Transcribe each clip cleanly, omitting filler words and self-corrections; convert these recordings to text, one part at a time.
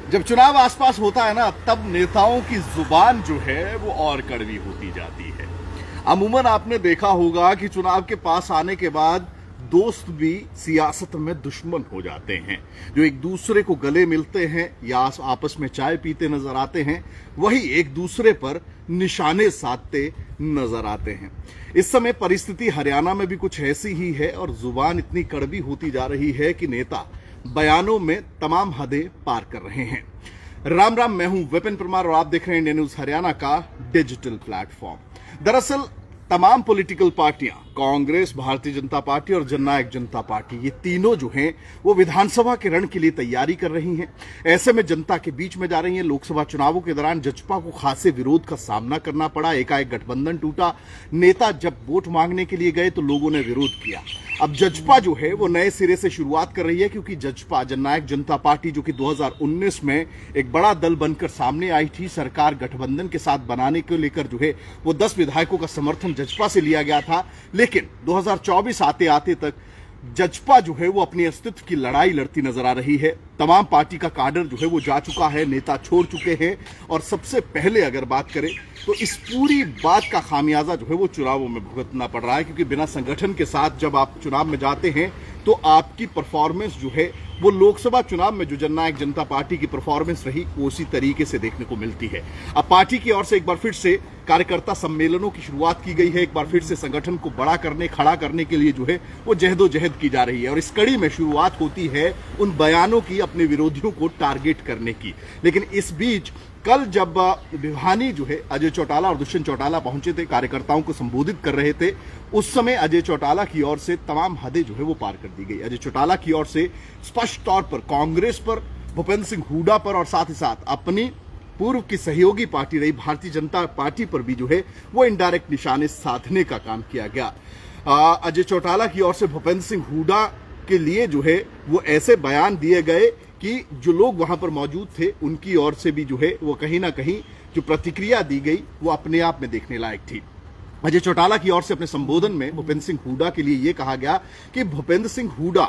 जब चुनाव आसपास होता है ना, तब नेताओं की जुबान जो है वो और कड़वी होती जाती है। अमूमन आपने देखा होगा कि चुनाव के पास आने के बाद दोस्त भी सियासत में दुश्मन हो जाते हैं। जो एक दूसरे को गले मिलते हैं या आपस में चाय पीते नजर आते हैं, वही एक दूसरे पर निशाने साधते नजर आते हैं। इस समय परिस्थिति हरियाणा में भी कुछ ऐसी ही है और जुबान इतनी कड़वी होती जा रही है कि नेता बयानों में तमाम हदें पार कर रहे हैं। राम राम, मैं हूं विपिन परमार और आप देख रहे हैं इंडिया न्यूज हरियाणा का डिजिटल प्लेटफॉर्म। दरअसल तमाम पॉलिटिकल पार्टियां, कांग्रेस, भारतीय जनता पार्टी और जननायक जनता पार्टी, ये तीनों जो हैं वो विधानसभा के रण के लिए तैयारी कर रही हैं। ऐसे में जनता के बीच में जा रही हैं। लोकसभा चुनावों के दौरान जजपा को खासे विरोध का सामना करना पड़ा। एकाएक गठबंधन टूटा। नेता जब वोट मांगने के लिए गए तो लोगों ने विरोध किया। अब जजपा जो है वो नए सिरे से शुरुआत कर रही है, क्योंकि जजपा, जननायक जनता पार्टी, जो कि 2019 में एक बड़ा दल बनकर सामने आई थी, सरकार गठबंधन के साथ बनाने को लेकर जो है वो 10 विधायकों का समर्थन जजपा से लिया गया था। लेकिन 2024 आते आते तक जजपा जो है वो अपने अस्तित्व की लड़ाई लड़ती नजर आ रही है। तमाम पार्टी का काडर जो है वो जा चुका है, नेता छोड़ चुके हैं। और सबसे पहले अगर बात करें तो इस पूरी बात का खामियाजा जो है वो चुनावों में भुगतना पड़ रहा है, क्योंकि बिना संगठन के साथ जब आप चुनाव में जाते हैं तो आपकी परफॉर्मेंस जो है वो लोकसभा चुनाव में जो जननायक जनता पार्टी की परफॉर्मेंस रही वो उसी तरीके से देखने को मिलती है। अब पार्टी की ओर से एक बार फिर से कार्यकर्ता सम्मेलनों की शुरुआत की गई है। एक बार फिर से संगठन को खड़ा करने के लिए जो है वो जहदोजहद की जा रही है। और इस कड़ी में शुरुआत होती है उन बयानों की, अपने विरोधियों को टारगेट करने की। लेकिन इस बीच कल जब भिवानी जो है अजय चौटाला और दुष्यंत चौटाला पहुंचे थे, कार्यकर्ताओं को संबोधित कर रहे थे, उस समय अजय चौटाला की ओर से तमाम हदें जो है वो पार कर दी गई। अजय चौटाला की ओर से स्पष्ट तौर पर कांग्रेस पर, भूपेंद्र सिंह हुड्डा पर और साथ ही साथ अपनी पूर्व की सहयोगी पार्टी रही भारतीय जनता पार्टी पर भी जो है वो इनडायरेक्ट निशाने साधने का काम किया गया। अजय चौटाला की ओर से भूपेंद्र सिंह हुड्डा के लिए जो है वो ऐसे बयान दिए गए कि जो लोग वहां पर मौजूद थे उनकी ओर से भी जो है वो कहीं ना कहीं जो प्रतिक्रिया दी गई वो अपने आप में देखने लायक थी। अजय चौटाला की ओर से अपने संबोधन में भूपेंद्र सिंह हुड्डा के लिए यह कहा गया कि भूपेंद्र सिंह हुड्डा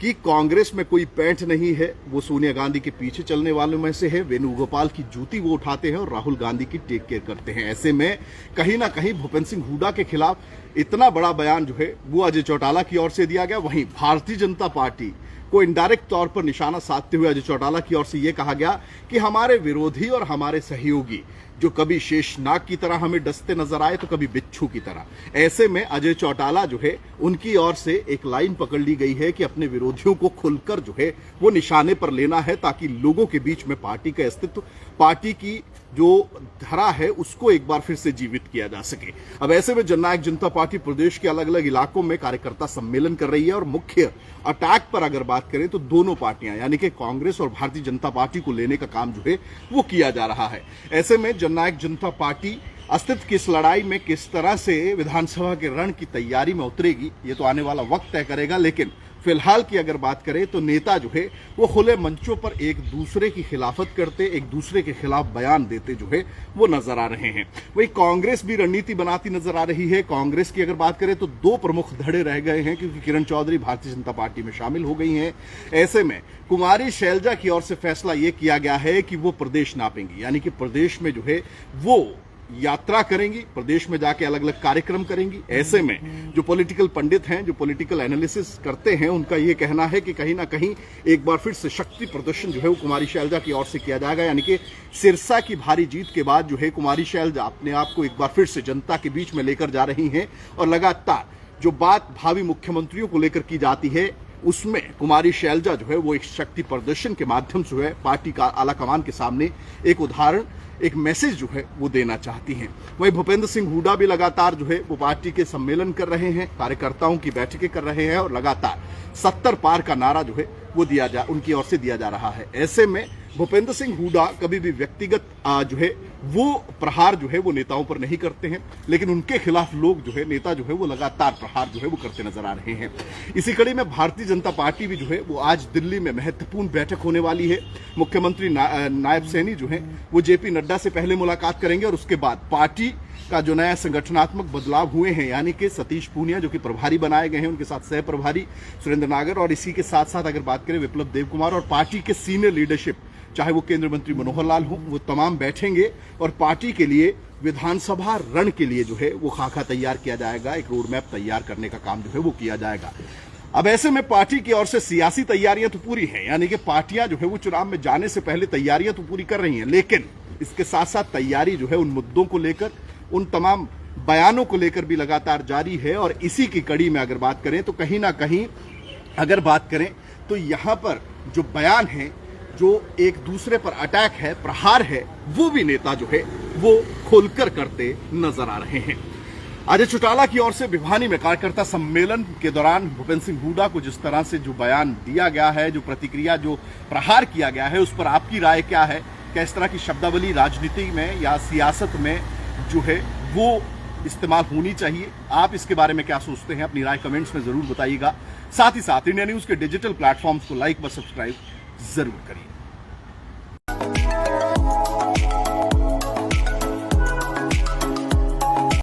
कि कांग्रेस में कोई पैंट नहीं है, वो सोनिया गांधी के पीछे चलने वालों में से है। वेणुगोपाल की जूती वो उठाते हैं और राहुल गांधी की टेक केयर करते हैं। ऐसे में कहीं ना कहीं भूपेंद्र सिंह हुड्डा के खिलाफ इतना बड़ा बयान जो है वो अजय चौटाला की ओर से दिया गया। वहीं भारतीय जनता पार्टी को इनडायरेक्ट तौर पर निशाना साधते हुए अजय चौटाला की ओर से यह कहा गया कि हमारे विरोधी और हमारे सहयोगी जो कभी शेषनाग की तरह हमें डसते नजर आए तो कभी बिच्छू की तरह। ऐसे में अजय चौटाला जो है उनकी ओर से एक लाइन पकड़ ली गई है कि अपने विरोधियों को खुलकर जो है वो निशाने पर लेना है, ताकि लोगों के बीच में पार्टी का अस्तित्व, पार्टी की जो धरा है उसको एक बार फिर से जीवित किया जा सके। अब ऐसे में जननायक जनता पार्टी प्रदेश के अलग अलग इलाकों में कार्यकर्ता सम्मेलन कर रही है और मुख्य अटैक पर अगर बात करें तो दोनों पार्टियां यानी कि कांग्रेस और भारतीय जनता पार्टी को लेने का काम जो है वो किया जा रहा है। ऐसे में जननायक जनता पार्टी अस्तित्व की इस लड़ाई में किस तरह से विधानसभा के रण की तैयारी में उतरेगी ये तो आने वाला वक्त तय करेगा। लेकिन फिलहाल की अगर बात करें तो नेता जो है वो खुले मंचों पर एक दूसरे की खिलाफत करते, एक दूसरे के खिलाफ बयान देते जो है वो नजर आ रहे हैं। वही कांग्रेस भी रणनीति बनाती नजर आ रही है। कांग्रेस की अगर बात करें तो 2 प्रमुख धड़े रह गए हैं, क्योंकि किरण चौधरी भारतीय जनता पार्टी में शामिल हो गई हैं। ऐसे में कुमारी शैलजा की ओर से फैसला यह किया गया है कि वो प्रदेश नापेंगी, यानी कि प्रदेश में जो है वो यात्रा करेंगी, प्रदेश में जाके अलग अलग कार्यक्रम करेंगी। ऐसे में जो पॉलिटिकल पंडित हैं, जो पॉलिटिकल एनालिसिस करते हैं, उनका यह कहना है कि कहीं ना कहीं एक बार फिर से शक्ति प्रदर्शन जो है वो कुमारी शैलजा की ओर से किया जाएगा। यानी कि सिरसा की भारी जीत के बाद जो है कुमारी शैलजा अपने आप को एक बार फिर से जनता के बीच में लेकर जा रही हैं और लगातार जो बात भावी मुख्यमंत्रियों को लेकर की जाती है उसमें कुमारी शैलजा जो है वो एक शक्ति प्रदर्शन के माध्यम से है पार्टी का आला कमान के सामने एक उदाहरण, एक मैसेज जो है वो देना चाहती हैं। वहीं भूपेंद्र सिंह हुड्डा भी लगातार जो है वो पार्टी के सम्मेलन कर रहे हैं, कार्यकर्ताओं की बैठकें कर रहे हैं और लगातार 70 पार का नारा जो है वो उनकी ओर से दिया जा रहा है। ऐसे में भूपेंद्र सिंह हुड्डा कभी भी व्यक्तिगत जो है वो प्रहार जो है वो नेताओं पर नहीं करते हैं, लेकिन उनके खिलाफ लोग जो है, नेता जो है वो लगातार प्रहार जो है वो करते नजर आ रहे हैं। इसी कड़ी में भारतीय जनता पार्टी भी जो है वो आज दिल्ली में महत्वपूर्ण बैठक होने वाली है। मुख्यमंत्री नायब सैनी जो है वो जेपी नड्डा से पहले मुलाकात करेंगे और उसके बाद पार्टी का जो नया संगठनात्मक बदलाव हुए हैं, यानी कि सतीश पूनिया जो कि प्रभारी बनाए गए हैं, उनके साथ सह प्रभारी सुरेंद्र नागर और इसी के साथ साथ अगर बात करें विप्लव देव कुमार और पार्टी के सीनियर लीडरशिप चाहे वो केंद्रीय मंत्री मनोहर लाल हो, वो तमाम बैठेंगे और पार्टी के लिए विधानसभा रण के लिए जो है वो खाका तैयार किया जाएगा, एक रोड मैप तैयार करने का काम जो है वो किया जाएगा। अब ऐसे में पार्टी की ओर से सियासी तैयारियां तो पूरी हैं, यानी कि पार्टियां जो है वो चुनाव में जाने से पहले तैयारियां तो पूरी कर रही हैं, लेकिन इसके साथ साथ तैयारी जो है उन मुद्दों को लेकर, उन तमाम बयानों को लेकर भी लगातार जारी है। और इसी की कड़ी में अगर बात करें तो कहीं ना कहीं अगर बात करें तो यहां पर जो बयान है, जो एक दूसरे पर अटैक है, प्रहार है, वो भी नेता जो है वो खोलकर करते नजर आ रहे हैं। अजय चौटाला की ओर से भिवानी में कार्यकर्ता सम्मेलन के दौरान भूपेंद्र सिंह हुड्डा को जिस तरह से जो बयान दिया गया है, जो प्रतिक्रिया, जो प्रहार किया गया है, उस पर आपकी राय क्या है? क्या इस तरह की शब्दावली राजनीति में या सियासत में जो है वो इस्तेमाल होनी चाहिए? आप इसके बारे में क्या सोचते हैं? अपनी राय कमेंट्स में जरूर बताइएगा। साथ ही साथ इंडिया न्यूज के डिजिटल प्लेटफॉर्म्स को लाइक व सब्सक्राइब जरूर करिए।